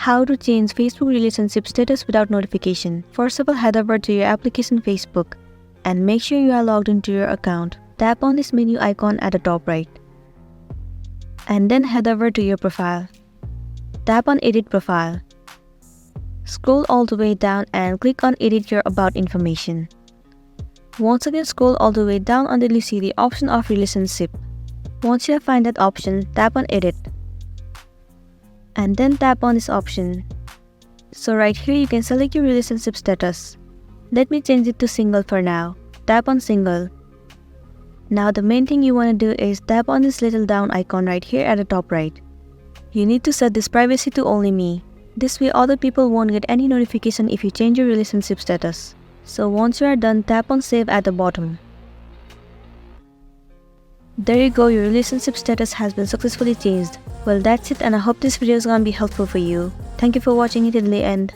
How to change Facebook relationship status without notification. First of all, head over to your application Facebook and make sure you are logged into your account. Tap on this menu icon at the top right. And then head over to your profile. Tap on Edit Profile. Scroll all the way down and click on Edit Your About information. Once again, scroll all the way down until you see the option of Relationship. Once you have found that option, tap on Edit. And then tap on this option. So right here you can select your relationship status. Let me change it to single for now. Tap on single. Now the main thing you want to do is tap on this little down icon right here at the top right. You need to set this privacy to only me. This way other people won't get any notification if you change your relationship status. So once you are done, tap on save at the bottom. There you go, your relationship status has been successfully changed. Well, that's it, and I hope this video is gonna be helpful for you. Thank you for watching it till the end.